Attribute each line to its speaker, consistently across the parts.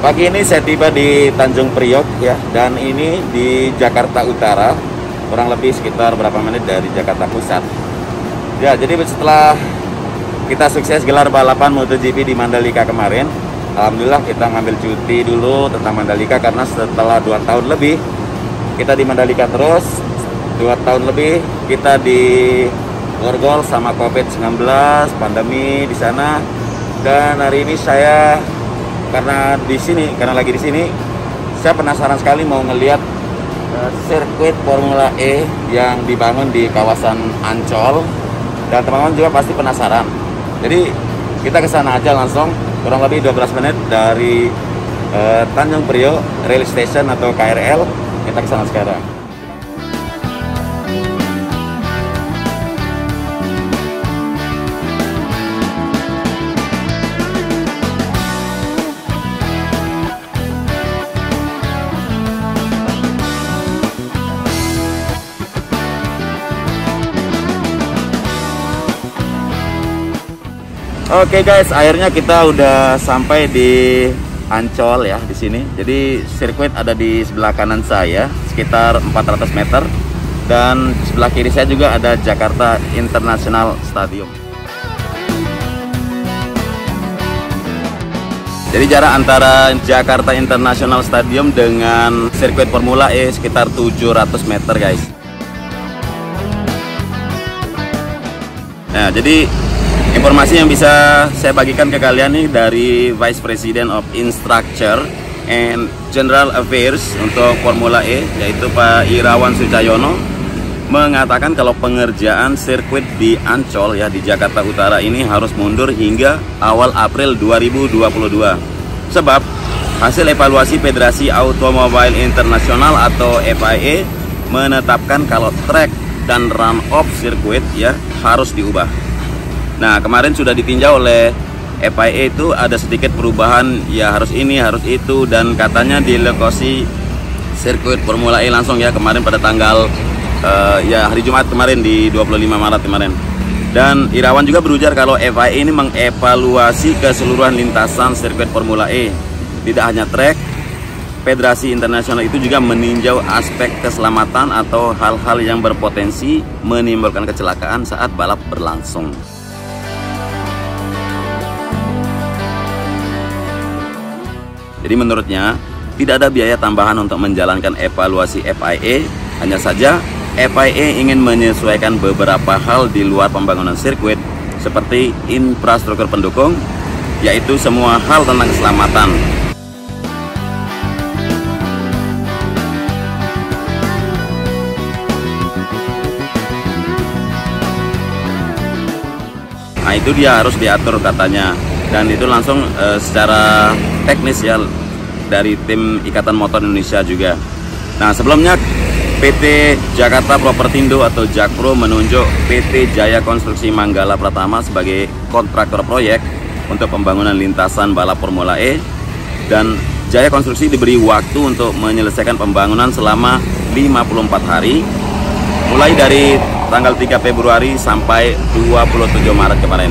Speaker 1: Pagi ini saya tiba di Tanjung Priok ya, dan ini di Jakarta Utara, kurang lebih sekitar berapa menit dari Jakarta Pusat. Ya, jadi setelah kita sukses gelar balapan MotoGP di Mandalika kemarin, alhamdulillah kita ngambil cuti dulu tentang Mandalika karena setelah 2 tahun lebih kita di Mandalika terus, 2 tahun lebih kita di Gorgol sama COVID-19, pandemi di sana. Dan hari ini saya karena lagi di sini, saya penasaran sekali mau ngelihat sirkuit Formula E yang dibangun di kawasan Ancol, dan teman-teman juga pasti penasaran. Jadi kita ke sana aja langsung, kurang lebih 12 menit dari Tanjung Priok Rail Station atau KRL. Kita ke sana sekarang. Oke guys, akhirnya kita udah sampai di Ancol ya, di sini. Jadi sirkuit ada di sebelah kanan saya, sekitar 400 meter. Dan sebelah kiri saya juga ada Jakarta International Stadium. Jadi jarak antara Jakarta International Stadium dengan sirkuit Formula E sekitar 700 meter guys. Nah, jadi informasi yang bisa saya bagikan ke kalian nih dari Vice President of Infrastructure and General Affairs untuk Formula E, yaitu Pak Irawan Sucayono, mengatakan kalau pengerjaan sirkuit di Ancol ya, di Jakarta Utara ini harus mundur hingga awal April 2022. Sebab hasil evaluasi Federasi Automobile Internasional atau FIA menetapkan kalau track dan run-off sirkuit ya harus diubah. Nah, kemarin sudah ditinjau oleh FIA, itu ada sedikit perubahan, ya harus ini, harus itu, dan katanya di lokasi sirkuit Formula E langsung ya kemarin pada tanggal ya hari Jumat kemarin di 25 Maret kemarin. Dan Irawan juga berujar kalau FIA ini mengevaluasi keseluruhan lintasan sirkuit Formula E. Tidak hanya trek, Federasi Internasional itu juga meninjau aspek keselamatan atau hal-hal yang berpotensi menimbulkan kecelakaan saat balap berlangsung. Jadi menurutnya tidak ada biaya tambahan untuk menjalankan evaluasi FIA, hanya saja FIA ingin menyesuaikan beberapa hal di luar pembangunan sirkuit seperti infrastruktur pendukung, yaitu semua hal tentang keselamatan. Nah, itu dia harus diatur katanya. Dan itu langsung secara teknis ya dari tim Ikatan Motor Indonesia juga. Nah, sebelumnya PT Jakarta Propertindo atau Jakpro menunjuk PT Jaya Konstruksi Manggala Pratama sebagai kontraktor proyek untuk pembangunan lintasan balap Formula E, dan Jaya Konstruksi diberi waktu untuk menyelesaikan pembangunan selama 54 hari mulai dari tanggal 3 Februari sampai 27 Maret kemarin.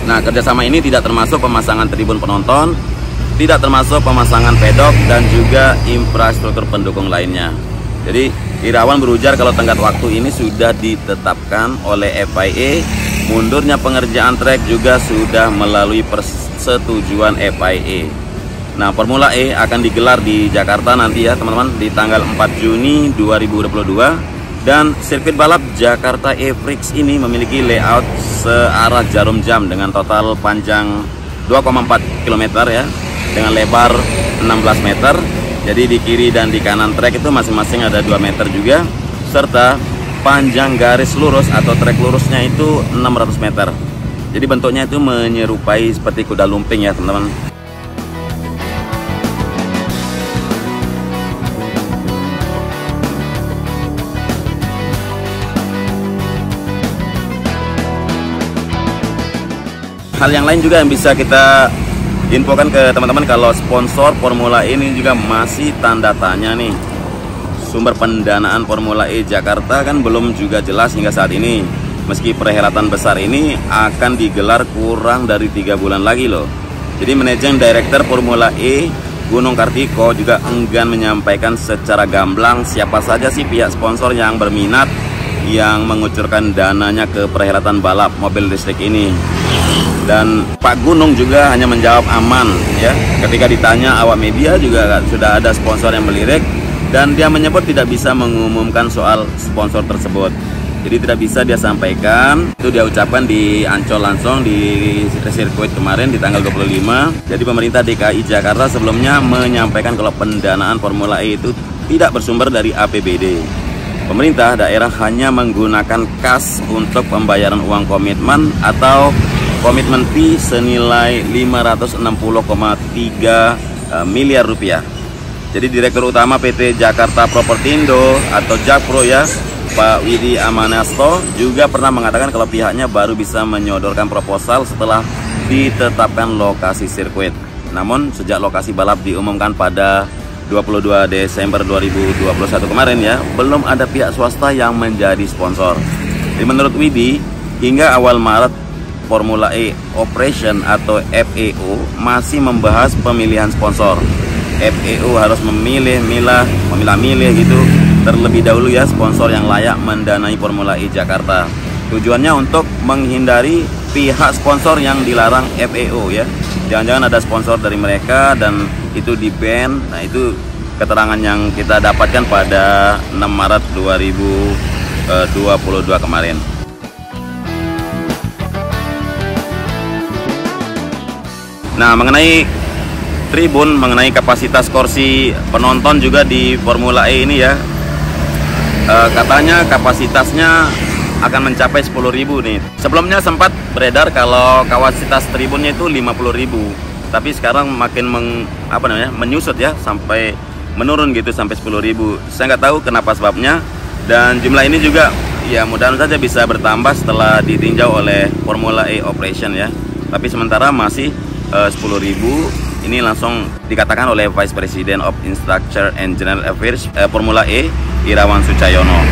Speaker 1: Nah, kerjasama ini tidak termasuk pemasangan tribun penonton, tidak termasuk pemasangan pedok, dan juga infrastruktur pendukung lainnya. Jadi, Irawan berujar kalau tenggat waktu ini sudah ditetapkan oleh FIA, mundurnya pengerjaan trek juga sudah melalui persetujuan FIA. Nah, Formula E akan digelar di Jakarta nanti ya teman-teman, di tanggal 4 Juni 2022. Dan sirkuit balap Jakarta E-Prix ini memiliki layout searah jarum jam dengan total panjang 2,4 km ya, dengan lebar 16 meter. Jadi di kiri dan di kanan trek itu masing-masing ada 2 meter juga, serta panjang garis lurus atau trek lurusnya itu 600 meter. Jadi bentuknya itu menyerupai seperti kuda lumping ya teman-teman. Hal yang lain juga yang bisa kita infokan ke teman-teman, kalau sponsor Formula E ini juga masih tanda tanya nih. sumber pendanaan Formula E Jakarta kan belum juga jelas hingga saat ini. Meski perhelatan besar ini akan digelar kurang dari 3 bulan lagi loh. Jadi Managing Director Formula E Gunung Kartiko juga enggan menyampaikan secara gamblang siapa saja sih pihak sponsor yang berminat yang mengucurkan dananya ke perhelatan balap mobil listrik ini. Dan Pak Gunung juga hanya menjawab aman ya. Ketika ditanya awak media juga sudah ada sponsor yang melirik, dan dia menyebut tidak bisa mengumumkan soal sponsor tersebut. Jadi tidak bisa dia sampaikan, itu dia ucapkan di Ancol langsung di sirkuit kemarin di tanggal 25. Jadi pemerintah DKI Jakarta sebelumnya menyampaikan kalau pendanaan Formula E itu tidak bersumber dari APBD. Pemerintah daerah hanya menggunakan kas untuk pembayaran uang komitmen atau komitmen fee senilai 560,3 miliar rupiah. Jadi Direktur Utama PT Jakarta Propertindo atau Jakpro ya, Pak Widi Amanasto juga pernah mengatakan kalau pihaknya baru bisa menyodorkan proposal setelah ditetapkan lokasi sirkuit. Namun sejak lokasi balap diumumkan pada 22 Desember 2021 kemarin ya, belum ada pihak swasta yang menjadi sponsor. Jadi menurut Widi, hingga awal Maret Formula E Operation atau FEO masih membahas pemilihan sponsor. FEO harus memilah-milih gitu terlebih dahulu ya sponsor yang layak mendanai Formula E Jakarta. Tujuannya untuk menghindari pihak sponsor yang dilarang FEO ya. Jangan-jangan ada sponsor dari mereka dan itu di-ban. Nah, itu keterangan yang kita dapatkan pada 6 Maret 2022 kemarin. Nah, mengenai tribun, mengenai kapasitas kursi penonton juga di Formula E ini ya, katanya kapasitasnya akan mencapai 10.000 nih. Sebelumnya sempat beredar kalau kapasitas tribunnya itu 50.000, tapi sekarang makin menyusut ya, sampai menurun gitu sampai 10.000. Saya nggak tahu kenapa sebabnya, dan jumlah ini juga ya mudah-mudahan saja bisa bertambah setelah ditinjau oleh Formula E Operation ya. Tapi sementara masih 10.000. Ini langsung dikatakan oleh Vice President of Infrastructure and General Affairs Formula E Irawan Sucayono.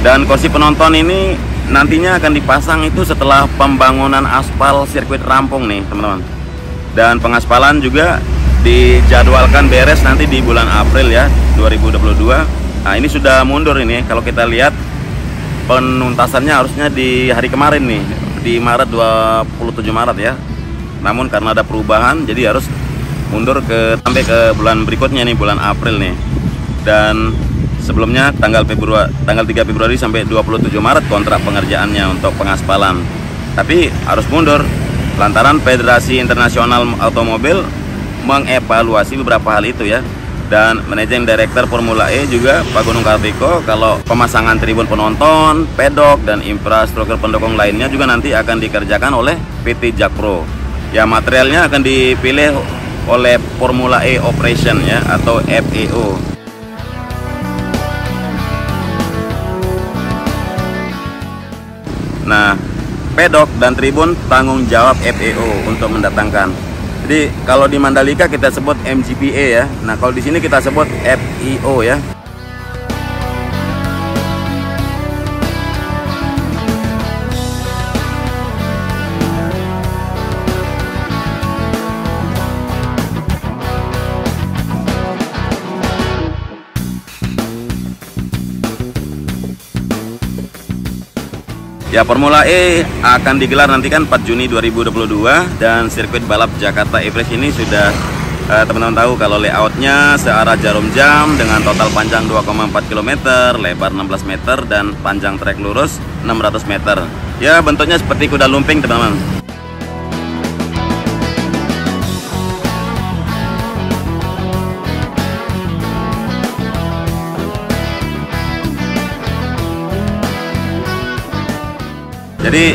Speaker 1: Dan kursi penonton ini nantinya akan dipasang itu setelah pembangunan aspal sirkuit rampung nih teman-teman. Dan pengaspalan juga dijadwalkan beres nanti di bulan April ya 2022. Nah, ini sudah mundur ini. Kalau kita lihat penuntasannya harusnya di hari kemarin nih, di Maret 27 Maret ya. Namun karena ada perubahan jadi harus mundur sampai ke bulan berikutnya nih, bulan April nih. Dan sebelumnya tanggal 3 Februari sampai 27 Maret kontrak pengerjaannya untuk pengaspalan. Tapi harus mundur lantaran Federasi Internasional Automobil mengevaluasi beberapa hal itu ya. Dan Managing Director Formula E juga Pak Gunung Kartiko kalau pemasangan tribun penonton, pedok dan infrastruktur pendukung lainnya juga nanti akan dikerjakan oleh PT Jakpro. Ya, materialnya akan dipilih oleh Formula E Operation ya atau FEO. Nah, pedok dan tribun tanggung jawab FEO untuk mendatangkan. Jadi kalau di Mandalika kita sebut MGPA ya. Nah, kalau di sini kita sebut FEO ya. Ya, Formula E akan digelar nanti kan 4 Juni 2022 dan sirkuit balap Jakarta E-Prix ini sudah teman-teman tahu kalau layoutnya searah jarum jam dengan total panjang 2,4 km, lebar 16 meter dan panjang trek lurus 600 meter. Ya, bentuknya seperti kuda lumping teman-teman. Jadi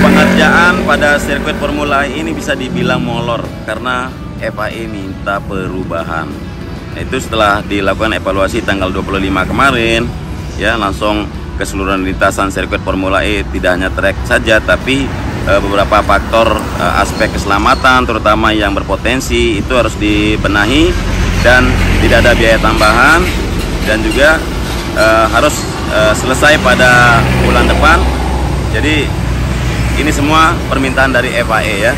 Speaker 1: pengerjaan pada sirkuit Formula E ini bisa dibilang molor karena FIA minta perubahan. Itu setelah dilakukan evaluasi tanggal 25 kemarin ya, langsung keseluruhan lintasan sirkuit Formula E tidak hanya trek saja tapi beberapa faktor aspek keselamatan terutama yang berpotensi itu harus dibenahi dan tidak ada biaya tambahan, dan juga harus selesai pada bulan depan. Jadi ini semua permintaan dari FAE ya.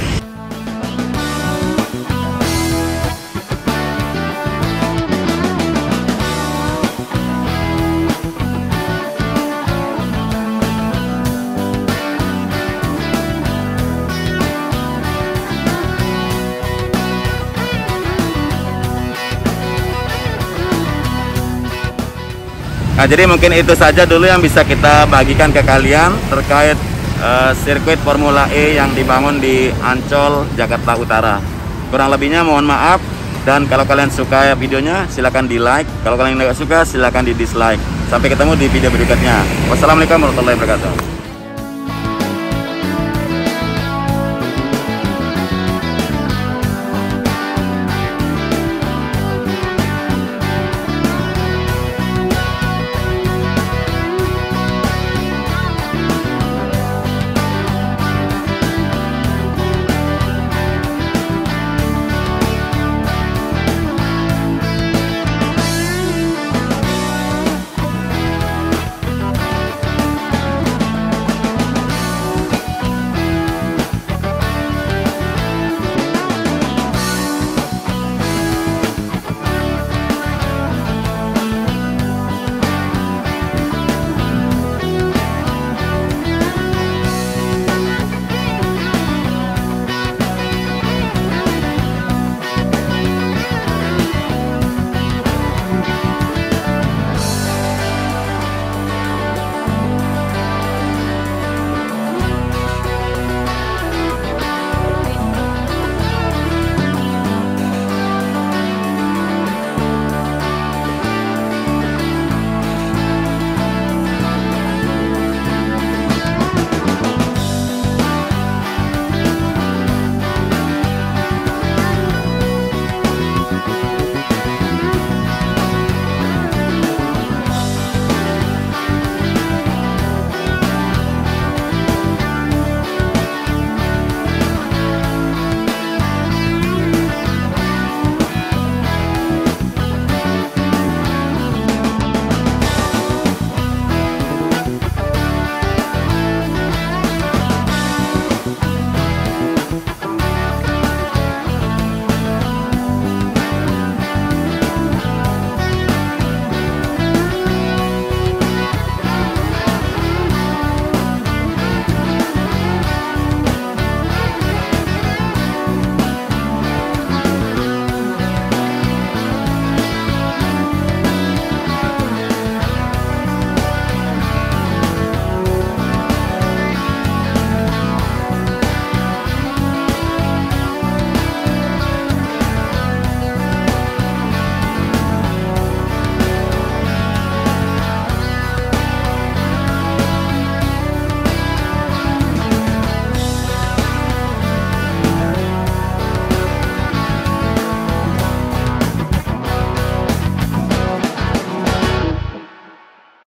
Speaker 1: Nah, jadi mungkin itu saja dulu yang bisa kita bagikan ke kalian terkait sirkuit Formula E yang dibangun di Ancol, Jakarta Utara. Kurang lebihnya mohon maaf, dan kalau kalian suka videonya silahkan di like, kalau kalian tidak suka silahkan di dislike. Sampai ketemu di video berikutnya. Wassalamualaikum warahmatullahi wabarakatuh.